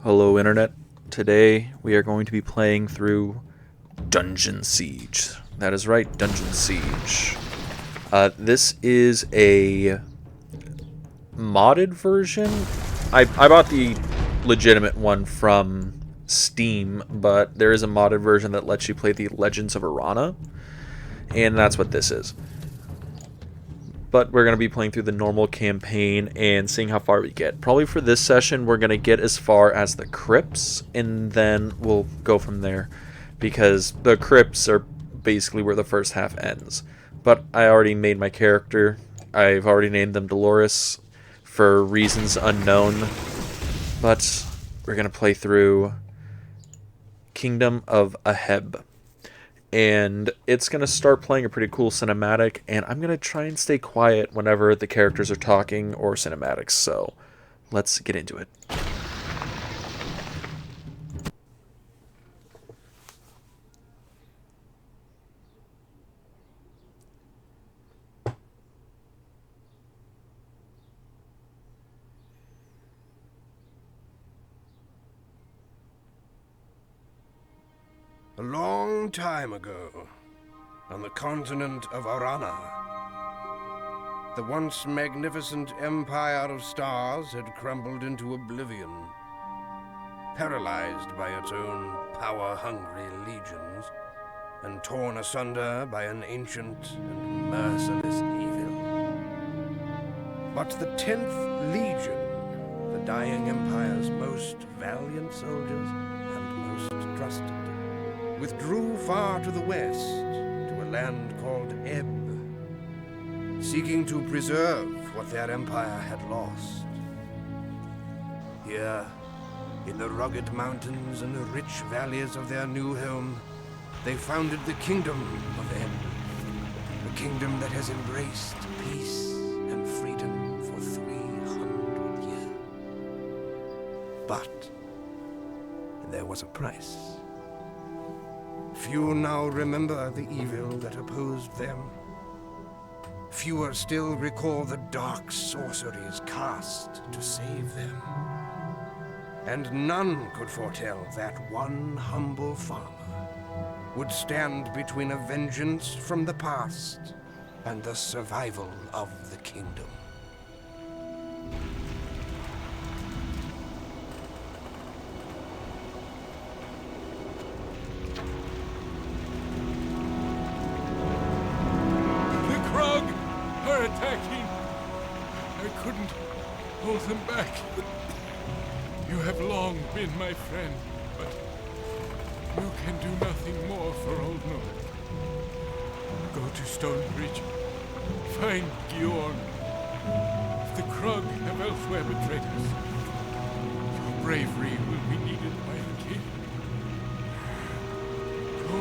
Hello, Internet. Today we are going to be playing through Dungeon Siege. That is right, Dungeon Siege. This is a modded version. I bought the legitimate one from Steam, but there is a modded version that lets you play the Legends of Arana, and that's what this is. But we're going to be playing through the normal campaign and seeing how far we get. Probably for this session, we're going to get as far as the crypts, and then we'll go from there, because the crypts are basically where the first half ends. But I already made my character. I've already named them Dolores for reasons unknown. But we're going to play through Kingdom of Aheb. And it's going to start playing a pretty cool cinematic, and I'm going to try and stay quiet whenever the characters are talking or cinematics, so let's get into it. A long time ago, on the continent of Arana, the once magnificent empire of stars had crumbled into oblivion, paralyzed by its own power-hungry legions, and torn asunder by an ancient and merciless evil. But the 10th Legion, the dying empire's most valiant soldiers and most trusted, withdrew far to the west, to a land called Ebb, seeking to preserve what their empire had lost. Here, in the rugged mountains and the rich valleys of their new home, they founded the Kingdom of Ebb, a kingdom that has embraced peace and freedom for 300 years. But there was a price. Few now remember the evil that opposed them. Fewer still recall the dark sorceries cast to save them. And none could foretell that one humble farmer would stand between a vengeance from the past and the survival of the kingdom. Attacking. I couldn't hold them back. You have long been my friend, but you can do nothing more for Old North. Go to Stonebridge. Find Georn. If the Krug have elsewhere betrayed us, your bravery will be needed by the king. Go.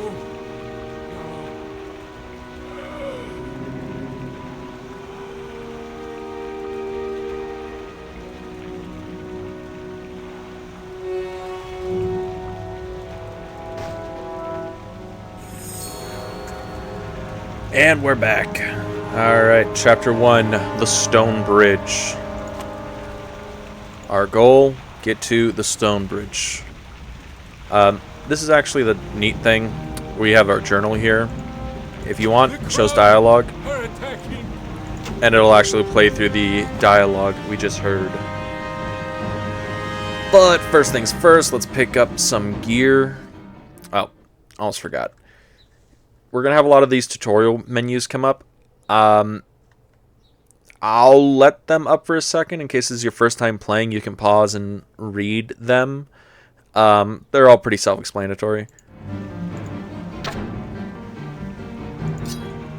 And we're back. Alright, Chapter 1, The Stone Bridge. Our goal, get to the Stone Bridge. This is actually the neat thing. We have our journal here. If you want, it shows dialogue. And it'll actually play through the dialogue we just heard. But first things first, let's pick up some gear. Oh, almost forgot. We're going to have a lot of these tutorial menus come up. I'll let them up for a second in case this is your first time playing. You can pause and read them. They're all pretty self-explanatory.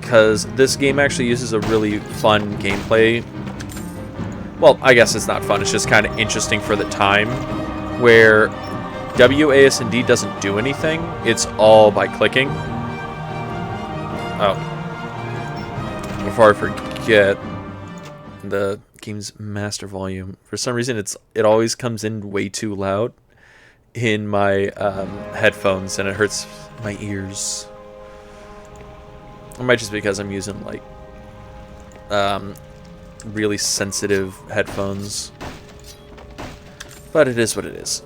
Because this game actually uses a really fun gameplay. Well, I guess it's not fun. It's just kind of interesting for the time. Where WASD doesn't do anything. It's all by clicking. Oh. Before I forget, the game's master volume. For some reason, it always comes in way too loud in my headphones, and it hurts my ears. It might just be because I'm using like really sensitive headphones. But it is what it is.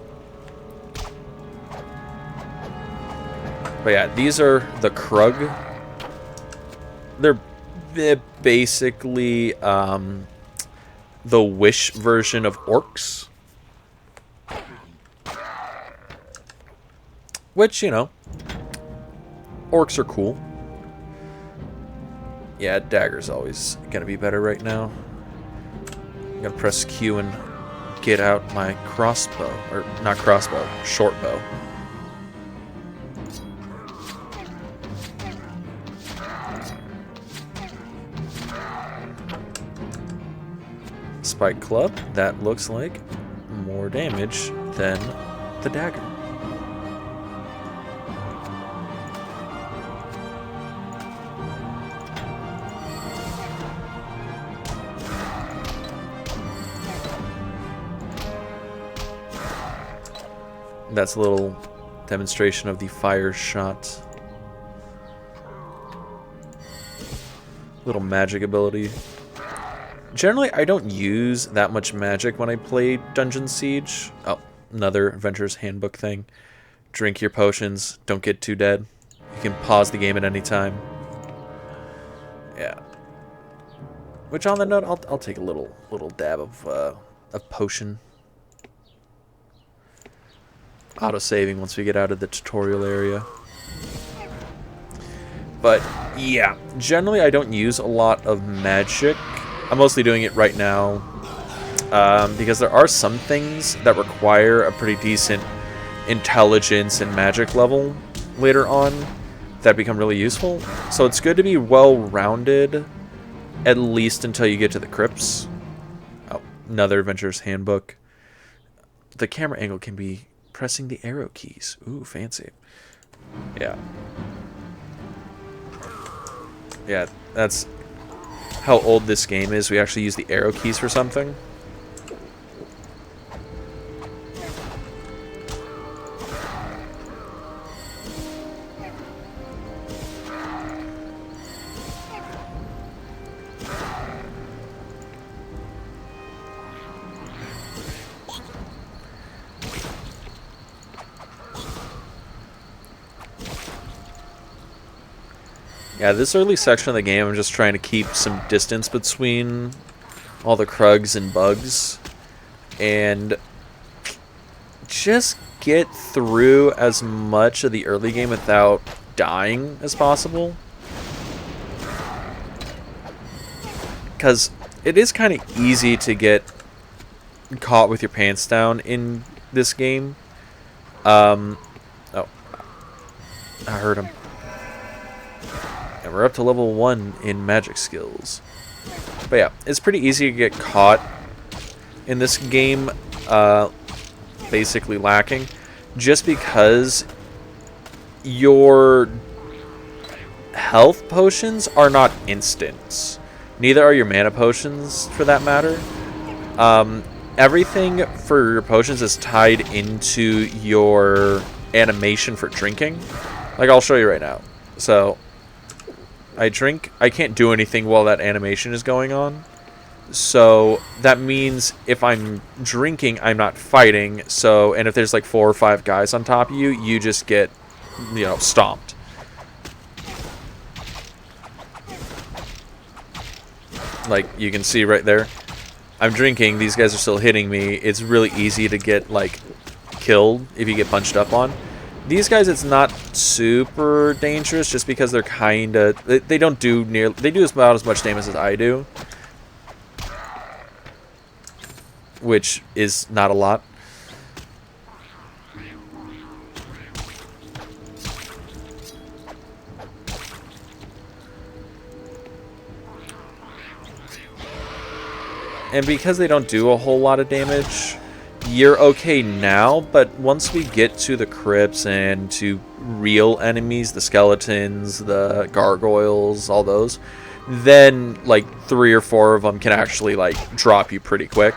But yeah, these are the Krug. They're basically the Wish version of orcs. Which, you know, orcs are cool. Yeah, dagger's always gonna be better right now. I'm gonna press Q and get out my crossbow. Or, not crossbow, short bow. Spike club, that looks like more damage than the dagger. That's a little demonstration of the fire shot. Little magic ability. Generally, I don't use that much magic when I play Dungeon Siege. Oh, another Adventurer's Handbook thing. Drink your potions. Don't get too dead. You can pause the game at any time. Yeah. Which, on that note, I'll take a little dab of potion. Auto-saving once we get out of the tutorial area. But, yeah. Generally, I don't use a lot of magic. I'm mostly doing it right now because there are some things that require a pretty decent intelligence and magic level later on that become really useful. So it's good to be well-rounded, at least until you get to the crypts. Oh, another Adventurer's Handbook. The camera angle can be pressing the arrow keys. Ooh, fancy. Yeah. Yeah, that's how old this game is. We actually use the arrow keys for something. Yeah, this early section of the game, I'm just trying to keep some distance between all the Krugs and bugs. And just get through as much of the early game without dying as possible. Because it is kind of easy to get caught with your pants down in this game. Oh, I heard him. And we're up to level 1 in magic skills. But yeah, it's pretty easy to get caught in this game, basically lacking, just because your health potions are not instants. Neither are your mana potions, for that matter. Everything for your potions is tied into your animation for drinking. Like, I'll show you right now. So I drink, I can't do anything while that animation is going on. So that means if I'm drinking, I'm not fighting. So, and if there's like 4 or 5 guys on top of you, you just get, you know, stomped. Like you can see right there. I'm drinking, these guys are still hitting me. It's really easy to get like killed if you get punched up on. These guys, it's not super dangerous just because they're kind of... They don't do near... They do about as much damage as I do. Which is not a lot. And because they don't do a whole lot of damage, you're okay now, but once we get to the crypts and to real enemies, the skeletons, the gargoyles, all those, then like 3 or 4 of them can actually like drop you pretty quick.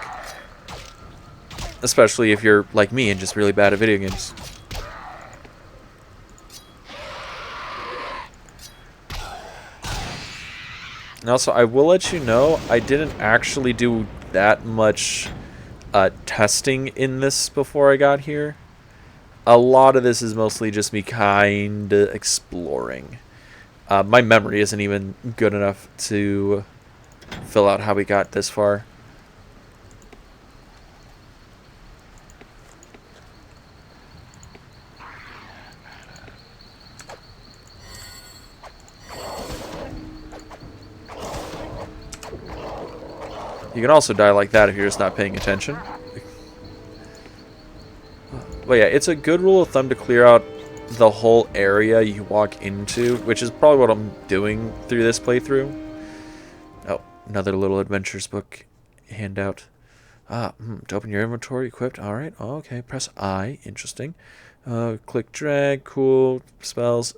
Especially if you're like me and just really bad at video games. And also, I will let you know, I didn't actually do that much testing in this before I got here. a lot of this is mostly just me kind of exploring. My memory isn't even good enough to fill out how we got this far. You can also die like that if you're just not paying attention. But yeah, it's a good rule of thumb to clear out the whole area you walk into, which is probably what I'm doing through this playthrough. Oh, another little adventures book handout. To open your inventory, equipped. Alright, okay, press I, interesting. Click drag, cool. Spells,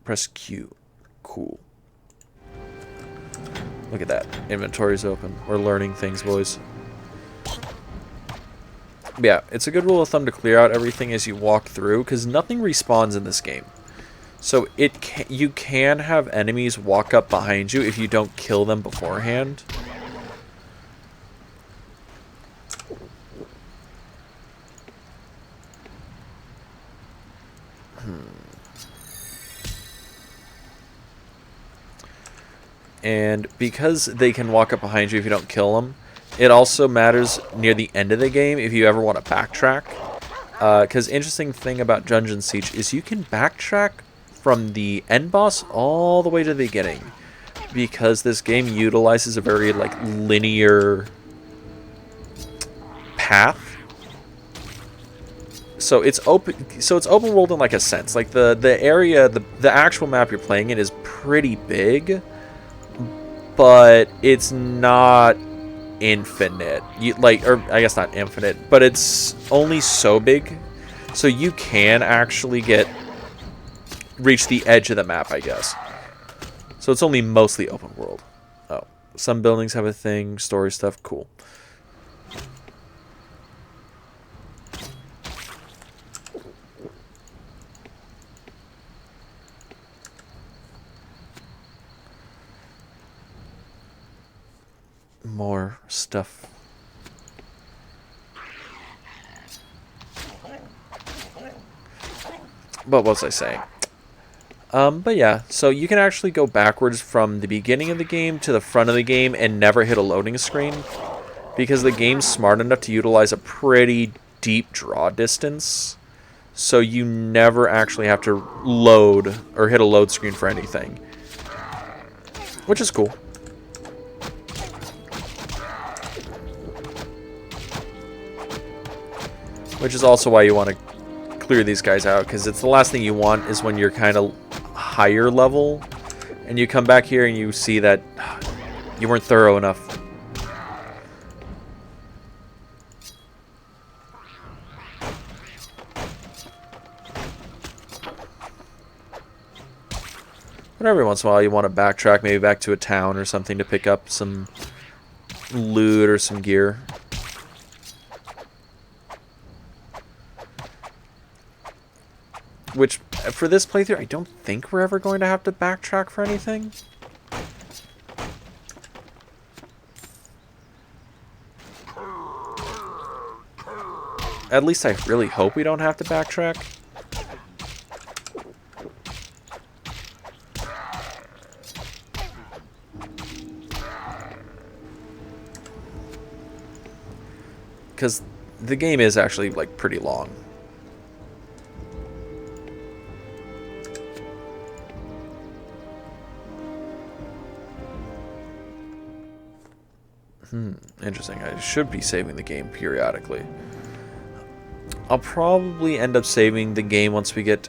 press Q, cool. Look at that. Inventory's open. We're learning things, boys. But yeah, it's a good rule of thumb to clear out everything as you walk through, because nothing respawns in this game. So you can have enemies walk up behind you if you don't kill them beforehand. And because they can walk up behind you if you don't kill them, it also matters near the end of the game if you ever want to backtrack. Because interesting thing about Dungeon Siege is you can backtrack from the end boss all the way to the beginning. Because this game utilizes a very linear path. So it's open. So it's open world in a sense. Like the area, the actual map you're playing in is pretty big. But it's not infinite. Or I guess not infinite, but it's only so big, so you can actually reach the edge of the map, I guess. So it's only mostly open world. Oh, some buildings have a thing, story stuff, cool. More stuff. But what was I saying? But yeah, so you can actually go backwards from the beginning of the game to the front of the game and never hit a loading screen, because the game's smart enough to utilize a pretty deep draw distance, so you never actually have to load or hit a load screen for anything, which is cool. Which is also why you want to clear these guys out, because it's the last thing you want is when you're kind of higher level and you come back here and you see that you weren't thorough enough. But every once in a while you want to backtrack, maybe back to a town or something, to pick up some loot or some gear. Which, for this playthrough, I don't think we're ever going to have to backtrack for anything. At least I really hope we don't have to backtrack. Because the game is actually, pretty long. Interesting. I should be saving the game periodically. I'll probably end up saving the game once we get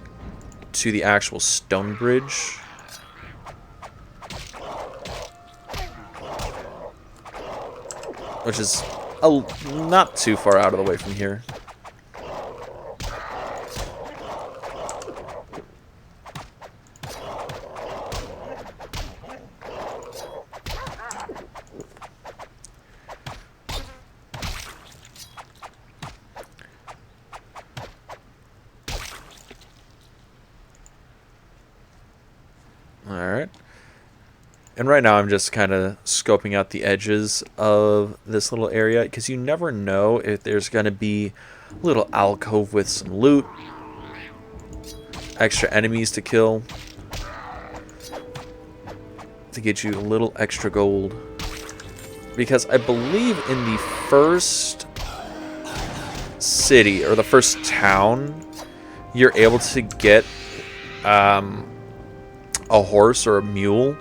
to the actual stone bridge. Which is not too far out of the way from here. Alright. And right now I'm just kind of scoping out the edges of this little area, because you never know if there's going to be a little alcove with some loot, extra enemies to kill to get you a little extra gold. Because I believe in the first city, or the first town, you're able to get a horse or a mule,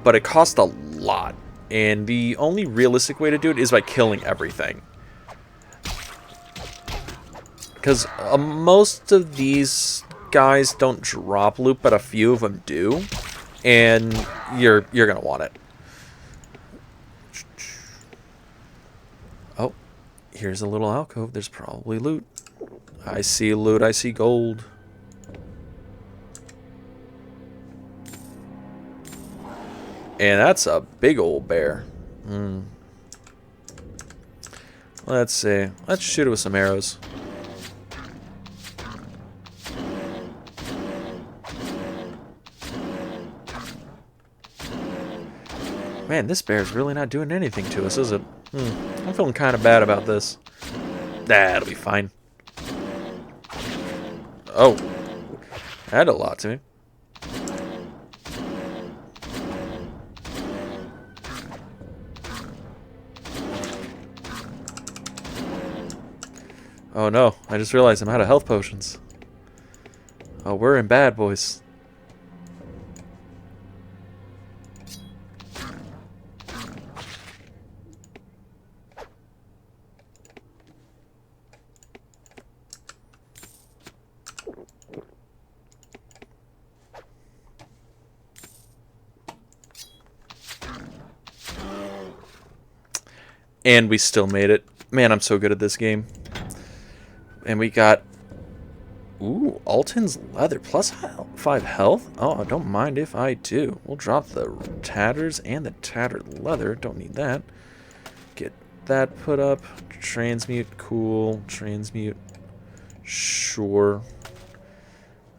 but it costs a lot. And the only realistic way to do it is by killing everything. Because most of these guys don't drop loot, but a few of them do. And you're going to want it. Oh, here's a little alcove. There's probably loot. I see loot. I see gold. And that's a big old bear. Let's see. Let's shoot it with some arrows. Man, this bear's really not doing anything to us, is it? I'm feeling kind of bad about this. That'll be fine. Oh. That did a lot to me. Oh no, I just realized I'm out of health potions. Oh, we're in bad, boys. And we still made it. Man, I'm so good at this game. And we got... Ooh, Alton's leather. Plus 5 health? Oh, I don't mind if I do. We'll drop the tatters and the tattered leather. Don't need that. Get that put up. Transmute. Cool. Transmute. Sure.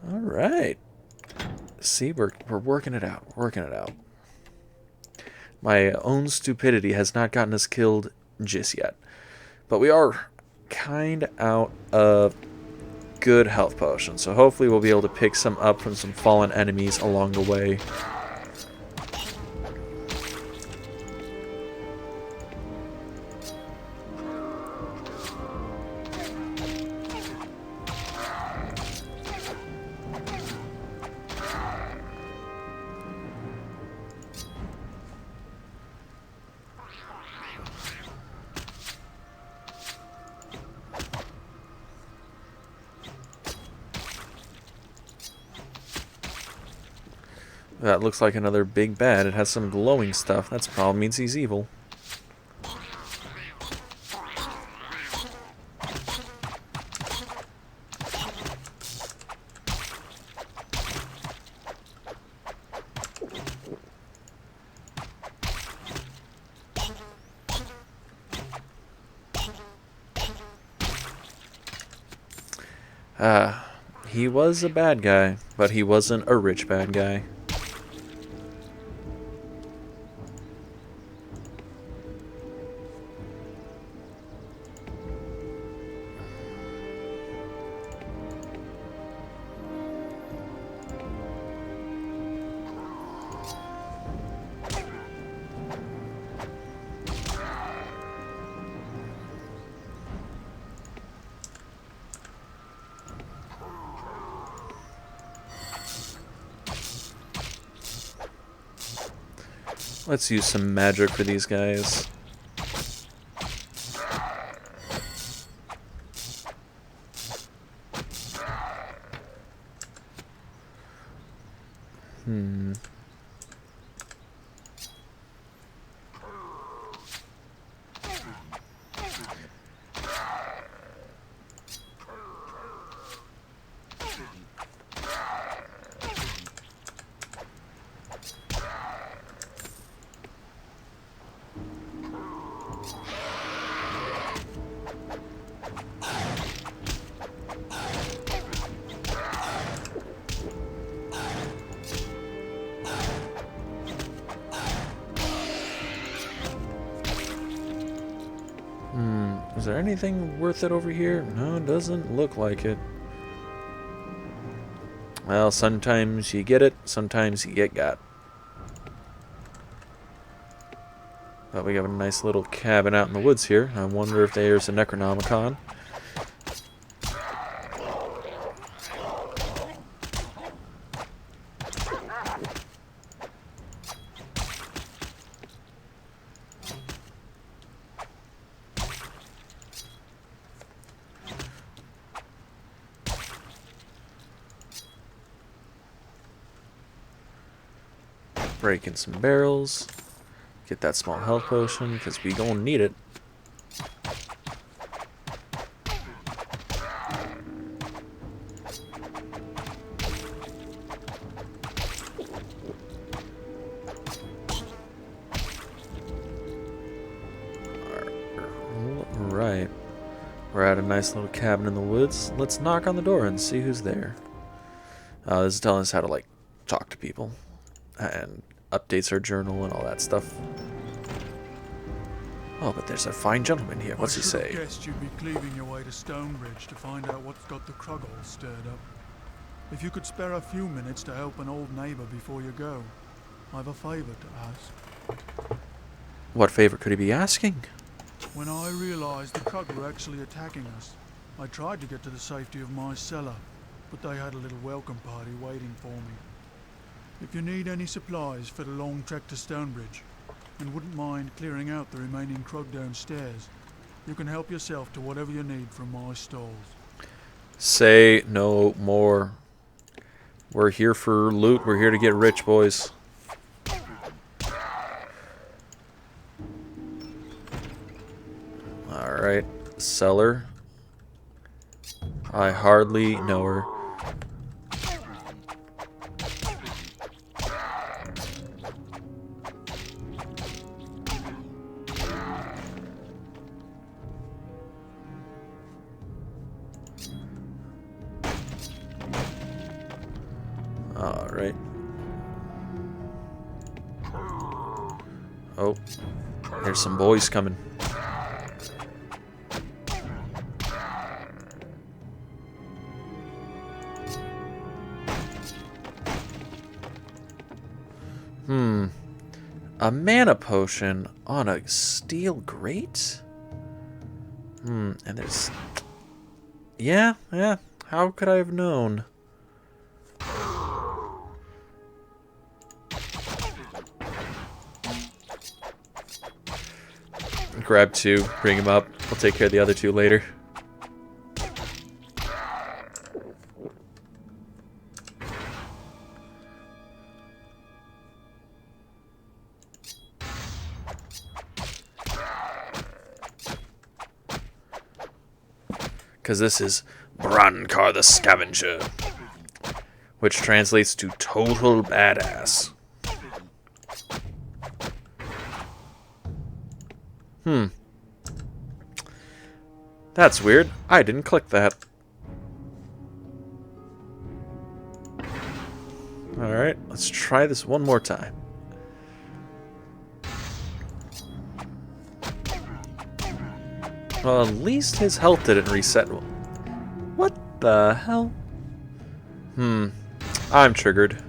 Alright. See, we're working it out. Working it out. My own stupidity has not gotten us killed just yet. But we are kind out of good health potions. So hopefully we'll be able to pick some up from some fallen enemies along the way. That looks like another big bad. It has some glowing stuff. That's probably means he's evil. He was a bad guy, but he wasn't a rich bad guy. Let's use some magic for these guys. Is there anything worth it over here? No, it doesn't look like it. Well, sometimes you get it, sometimes you get got. But we have a nice little cabin out in the woods here. I wonder if there's a Necronomicon. Breaking some barrels. Get that small health potion, because we gonna need it. Alright. We're at a nice little cabin in the woods. Let's knock on the door and see who's there. This is telling us how to, like, talk to people. And updates our journal and all that stuff. Oh, but there's a fine gentleman here. What's he say? I guessed you'd be cleaving your way to Stonebridge to find out what's got the Krug all stirred up. If you could spare a few minutes to help an old neighbour before you go, I've a favour to ask. What favor could he be asking? When I realised the Krug were actually attacking us, I tried to get to the safety of my cellar, but they had a little welcome party waiting for me. If you need any supplies for the long trek to Stonebridge, and wouldn't mind clearing out the remaining Krug downstairs, you can help yourself to whatever you need from my stalls. Say no more. We're here for loot. We're here to get rich, boys. Alright, cellar. I hardly know her. Alright. Oh, there's some boys coming. A mana potion on a steel grate? And there's... Yeah. How could I have known? Grab two, bring him up. We'll take care of the other two later. Because this is Brankar the Scavenger, which translates to total badass. That's weird. I didn't click that. Alright, let's try this one more time. Well, at least his health didn't reset. What the hell? I'm triggered.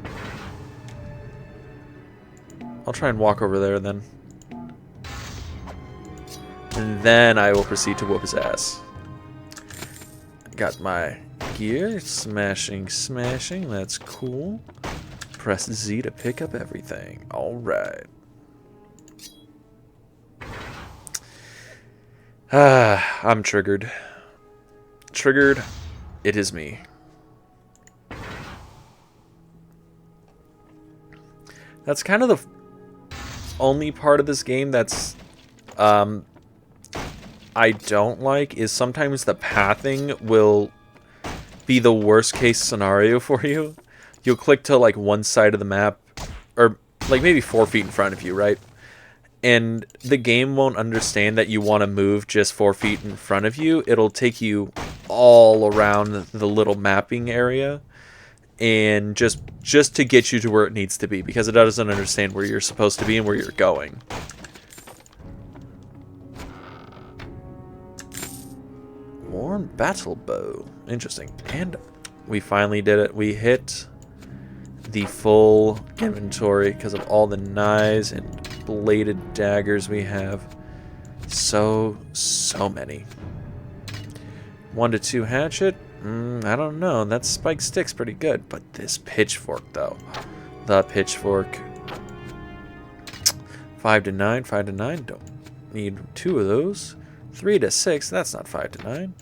I'll try and walk over there then. And then I will proceed to whoop his ass. Got my gear. Smashing. That's cool. Press Z to pick up everything. Alright. I'm triggered. Triggered. It is me. That's kind of the only part of this game that's I don't like, is sometimes the pathing will be the worst case scenario for you. You'll click to like one side of the map, or like maybe 4 feet in front of you, right? And the game won't understand that you want to move just 4 feet in front of you. It'll take you all around the little mapping area, and just to get you to where it needs to be, because it doesn't understand where you're supposed to be and where you're going. Worn battle bow. Interesting. And We finally did it. We hit the full inventory because of all the knives and bladed daggers we have. So many. 1 to 2 hatchet? I don't know. That spike stick's pretty good. But this pitchfork, though. The pitchfork. 5 to 9. 5 to 9. Don't need 2 of those. 3 to 6. That's not 5 to 9.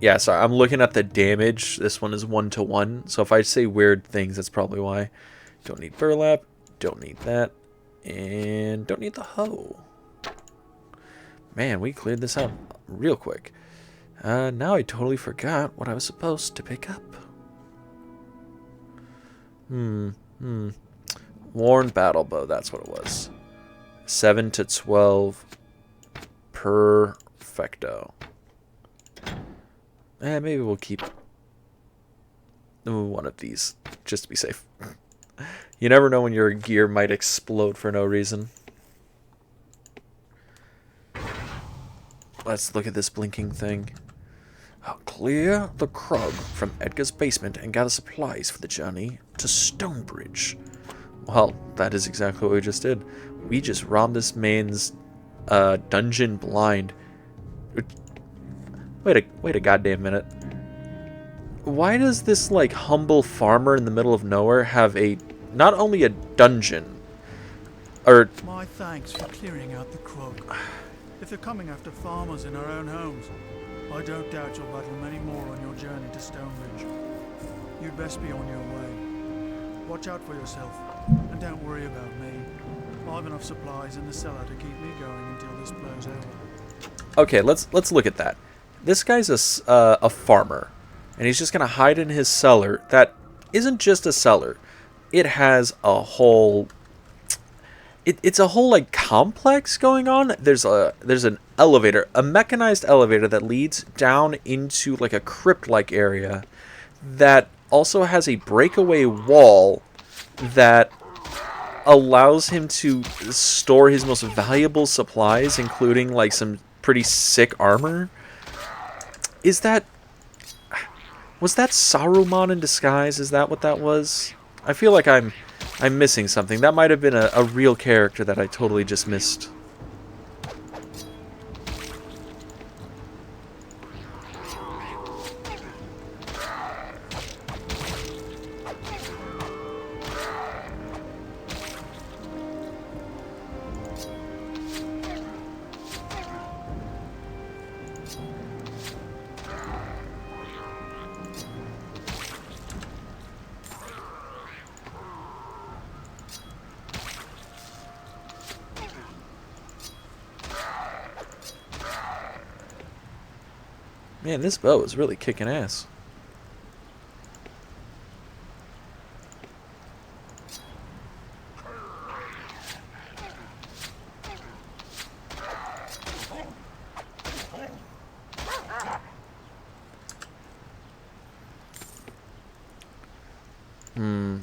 Yeah, sorry. I'm looking at the damage. This one is 1 to 1. So if I say weird things, that's probably why. Don't need burlap. Don't need that. And don't need the hoe. Man, we cleared this out real quick. Now I totally forgot what I was supposed to pick up. Worn battle bow, that's what it was. 7 to 12. Perfecto. Maybe we'll keep one of these, just to be safe. You never know when your gear might explode for no reason. Let's look at this blinking thing. Clear the Krug from Edgar's basement and gather supplies for the journey to Stonebridge. Well, that is exactly what we just did. We just robbed this man's dungeon blind. Wait a goddamn minute. Why does this like humble farmer in the middle of nowhere have a not only a dungeon or My thanks for clearing out the Krug. If they're coming after farmers in our own homes, I don't doubt you'll battle many more on your journey to Stonebridge. You'd best be on your way. Watch out for yourself, and don't worry about me. I've enough supplies in the cellar to keep me going until this blows over. Okay, let's look at that. This guy's a farmer, and he's just gonna hide in his cellar. That isn't just a cellar; it has a whole. It's a whole like complex going on. There's an elevator, a mechanized elevator that leads down into like a crypt-like area, that also has a breakaway wall that allows him to store his most valuable supplies, including like some pretty sick armor. Was that Saruman in disguise? Is that what that was? I feel like I'm missing something. That might have been a real character that I totally just missed. Man, this bow is really kicking ass.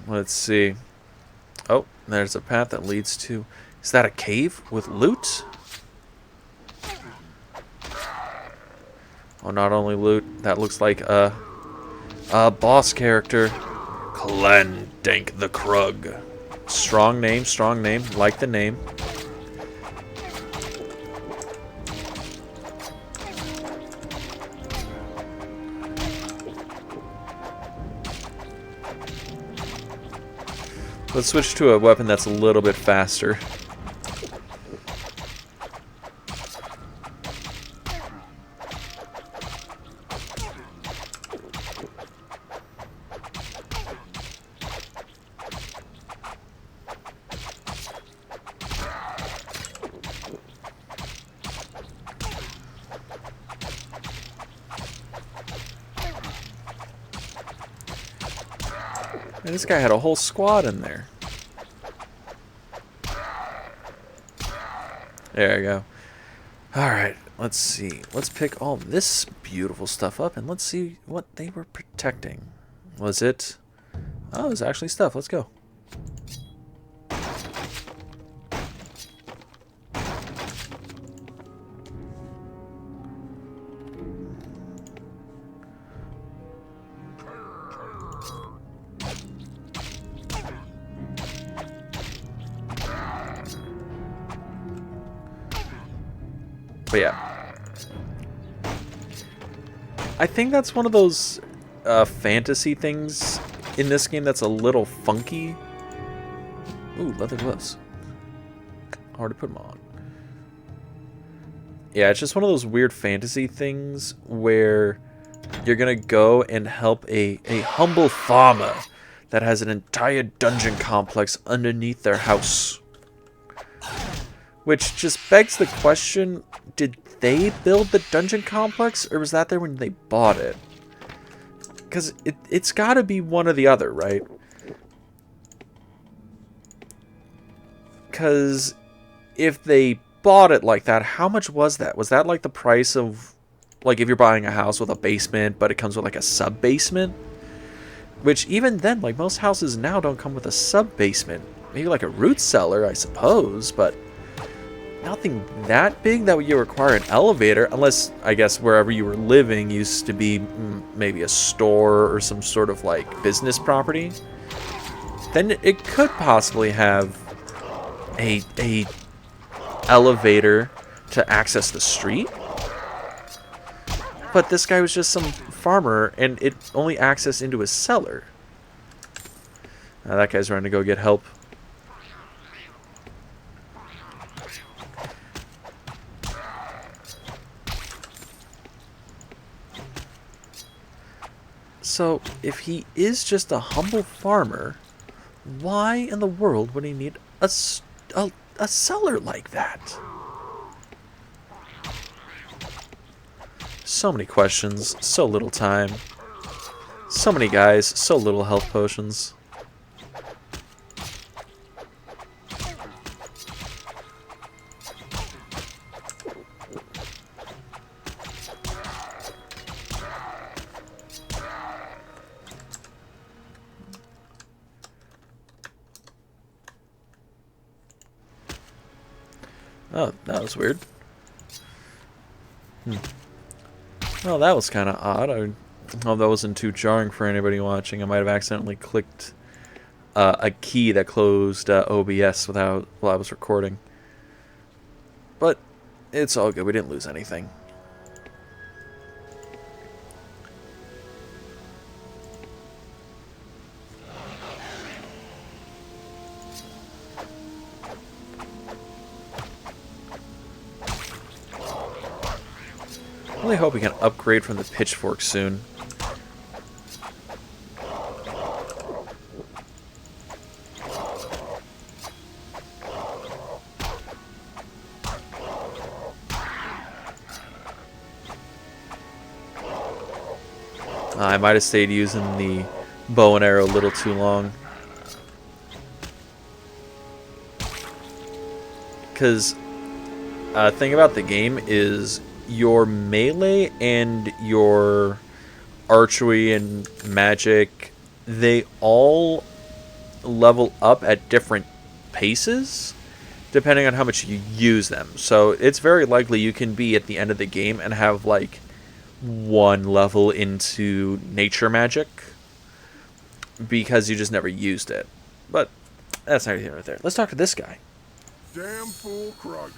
Let's see. Oh, there's a path that leads to... Is that a cave with loot? Oh, not only loot. That looks like a boss character. Clandank the Krug. Strong name, strong name. Like the name. Let's switch to a weapon that's a little bit faster. And this guy had a whole squad in there. There you go. Alright, let's see. Let's pick all this beautiful stuff up and let's see what they were protecting. Was it... Oh, it was actually stuff. Let's go. But yeah. I think that's one of those fantasy things in this game that's a little funky. Ooh, leather gloves. Hard to put them on. Yeah, it's just one of those weird fantasy things where you're gonna go and help a humble farmer that has an entire dungeon complex underneath their house. Which just begs the question, did they build the dungeon complex, or was that there when they bought it? Because it's gotta be one or the other, right? Because if they bought it like that, how much was that? Was that like the price of, like, if you're buying a house with a basement, but it comes with like a sub-basement? Which even then, like, most houses now don't come with a sub-basement. Maybe like a root cellar, I suppose, but nothing that big that you require an elevator, unless, I guess, wherever you were living used to be maybe a store or some sort of, like, business property. Then it could possibly have a elevator to access the street. But this guy was just some farmer, and it only accessed into his cellar. That guy's running to go get help. So, if he is just a humble farmer, why in the world would he need a cellar like that? So many questions, so little time. So many guys, so little health potions. Oh, that was weird. Well, that was kind of odd. That wasn't too jarring for anybody watching. I might have accidentally clicked a key that closed OBS while I was recording. But it's all good. We didn't lose anything. I really hope we can upgrade from the pitchfork soon. I might have stayed using the bow and arrow a little too long. Because thing about the game is your melee and your archery and magic, they all level up at different paces depending on how much you use them. So it's very likely you can be at the end of the game and have like one level into nature magic because you just never used it. But that's not anything right there. Let's talk to this guy. Damn fool Krug.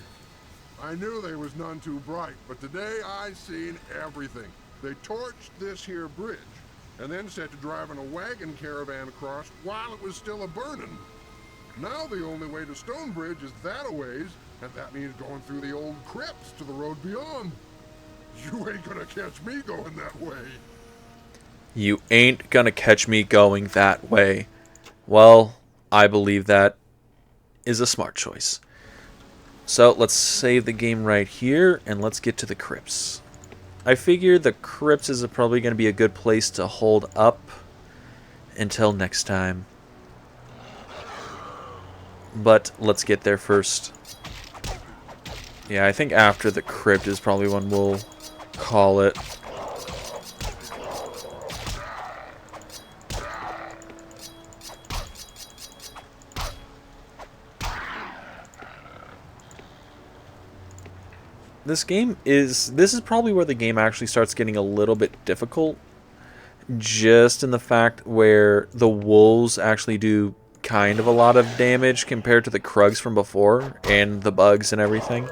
I knew they was none too bright, but today I seen everything. They torched this here bridge, and then set to driving a wagon caravan across while it was still a-burning. Now the only way to Stonebridge is that-a-ways, and that means going through the old crypts to the road beyond. You ain't gonna catch me going that way. You ain't gonna catch me going that way. Well, I believe that is a smart choice. So let's save the game right here, and let's get to the crypts. I figure the crypts is probably going to be a good place to hold up until next time. But let's get there first. Yeah, I think after the crypt is probably when we'll call it. This is probably where the game actually starts getting a little bit difficult, just in the fact where the wolves actually do kind of a lot of damage compared to the Krugs from before, and the bugs and everything.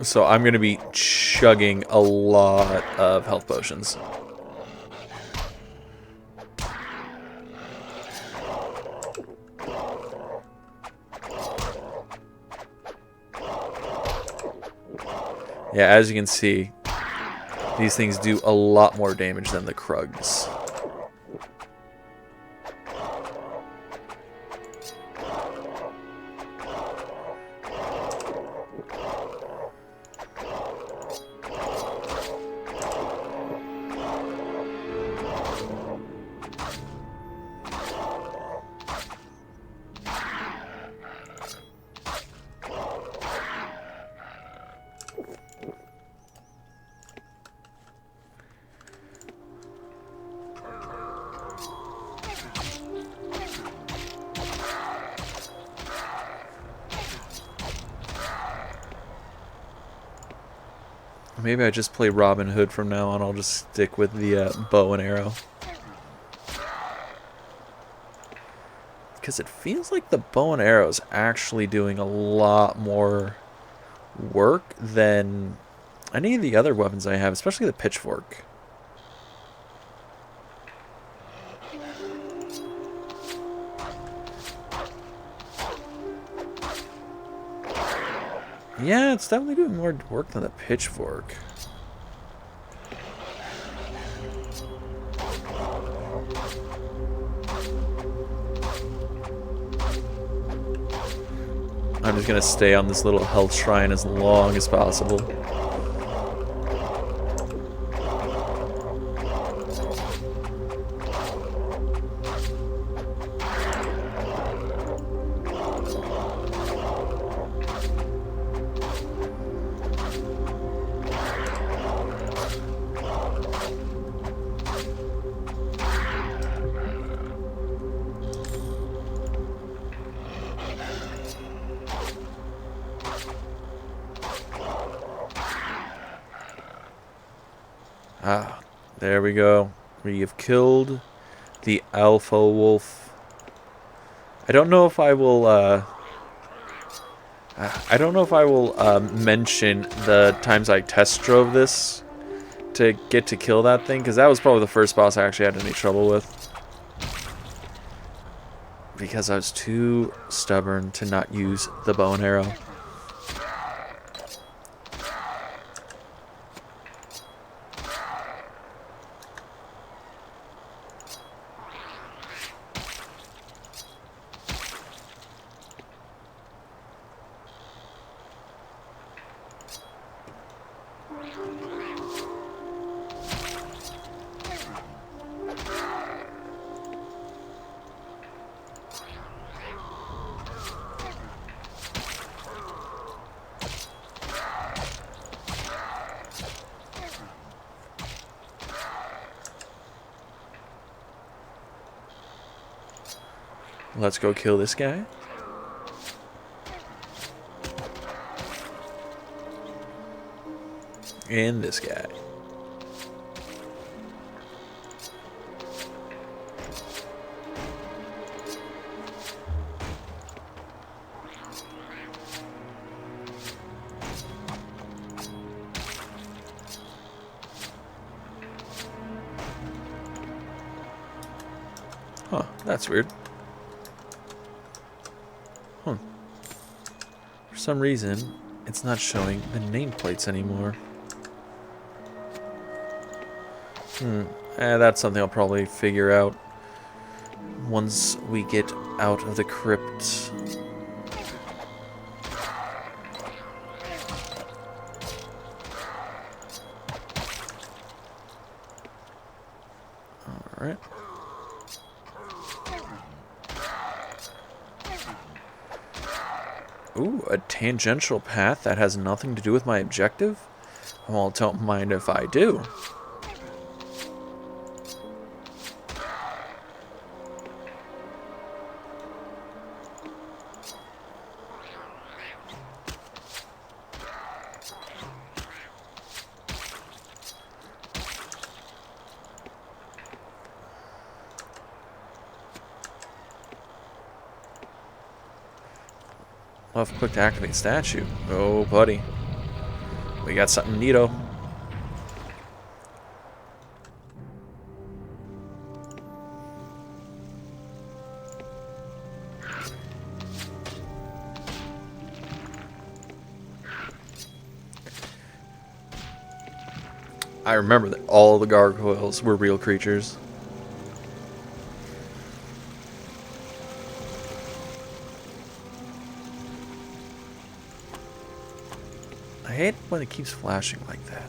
So I'm going to be chugging a lot of health potions. Yeah, as you can see, these things do a lot more damage than the Krugs. Maybe I just play Robin Hood from now on. I'll just stick with the bow and arrow. Because it feels like the bow and arrow is actually doing a lot more work than any of the other weapons I have, especially the pitchfork. Yeah, it's definitely doing more work than the pitchfork. I'm just gonna stay on this little health shrine as long as possible. Ah, there we go. We have killed the alpha wolf. I don't know if I will, mention the times I test drove this to get to kill that thing, because that was probably the first boss I actually had any trouble with. Because I was too stubborn to not use the bow and arrow. Let's go kill this guy. And this guy. Huh, that's weird. Huh. For some reason, it's not showing the nameplates anymore. That's something I'll probably figure out once we get out of the crypt. Alright. Ooh, a tangential path that has nothing to do with my objective? Well, don't mind if I do. Left click to activate statue. Oh, buddy. We got something neato. I remember that all the gargoyles were real creatures. I hate when it keeps flashing like that.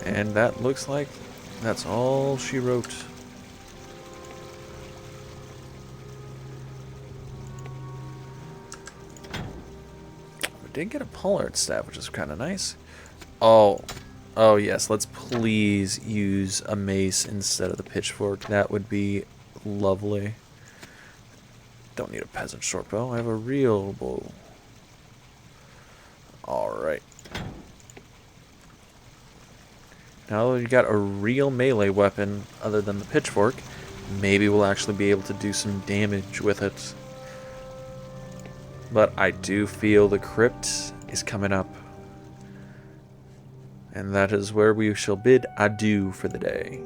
And that looks like that's all she wrote. We did get a pollard staff, which is kind of nice. Oh, yes. Let's please use a mace instead of the pitchfork. That would be lovely. Don't need a peasant short bow. I have a real bow. All right. Now that we got a real melee weapon other than the pitchfork, maybe we'll actually be able to do some damage with it. But I do feel the crypt is coming up. And that is where we shall bid adieu for the day.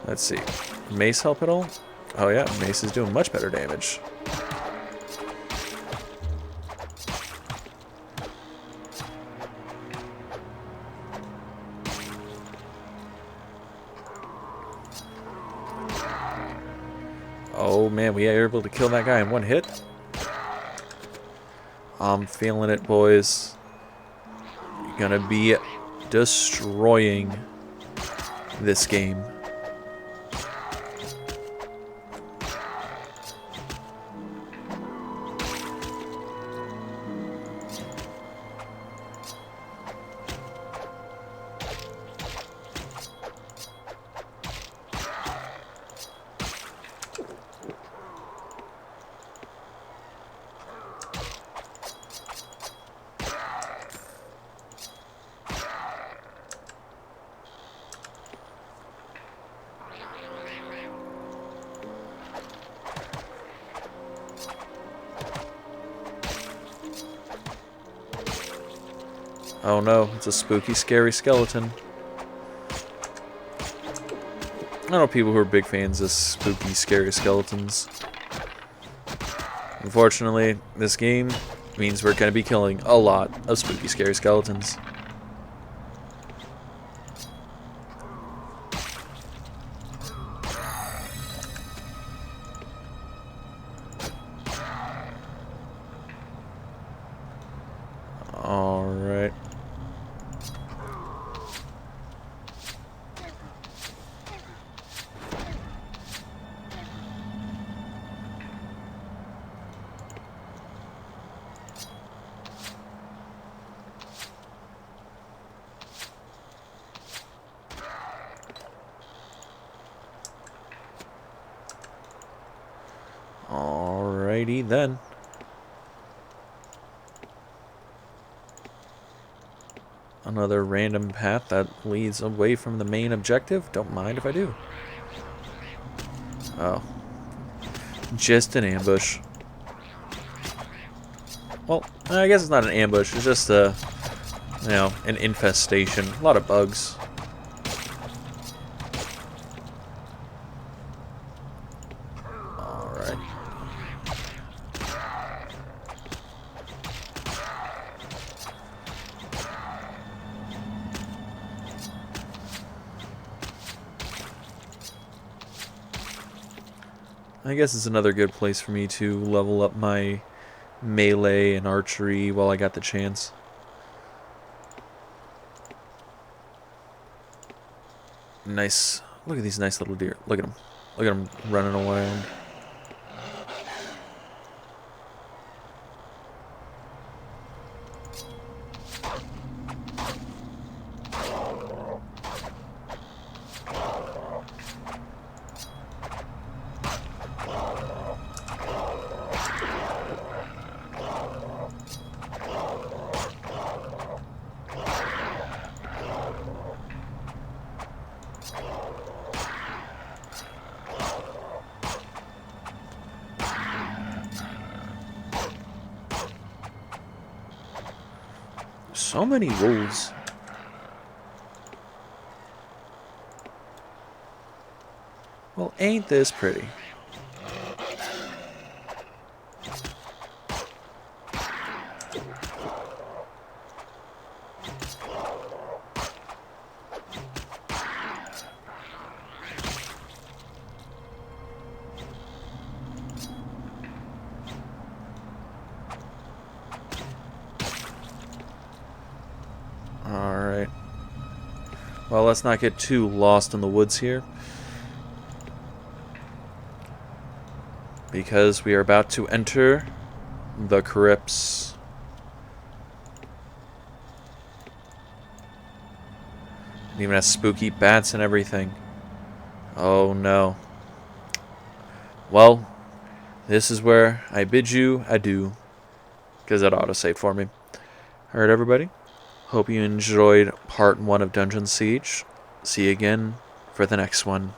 Let's see. Mace help at all? Oh yeah, mace is doing much better damage. Oh man, we are able to kill that guy in one hit. I'm feeling it, boys. You're gonna be destroying this game. Oh no, it's a spooky, scary skeleton. I know people who are big fans of spooky, scary skeletons. Unfortunately, this game means we're going to be killing a lot of spooky, scary skeletons. Alright. Alrighty then. Another random path that leads away from the main objective. Don't mind if I do. Oh. Just an ambush. Well, I guess it's not an ambush. It's just a, you know, an infestation. A lot of bugs. Alright. I guess it's another good place for me to level up my melee and archery while I got the chance. Nice. Look at these nice little deer. Look at them. Look at them running around. So many wolves. Well, ain't this pretty? Alright. Well, let's not get too lost in the woods here, because we are about to enter the crypts. It even has spooky bats and everything. Oh no. Well, this is where I bid you adieu, because it autosaved for me. Alright, everybody. Hope you enjoyed part 1 of Dungeon Siege. See you again for the next one.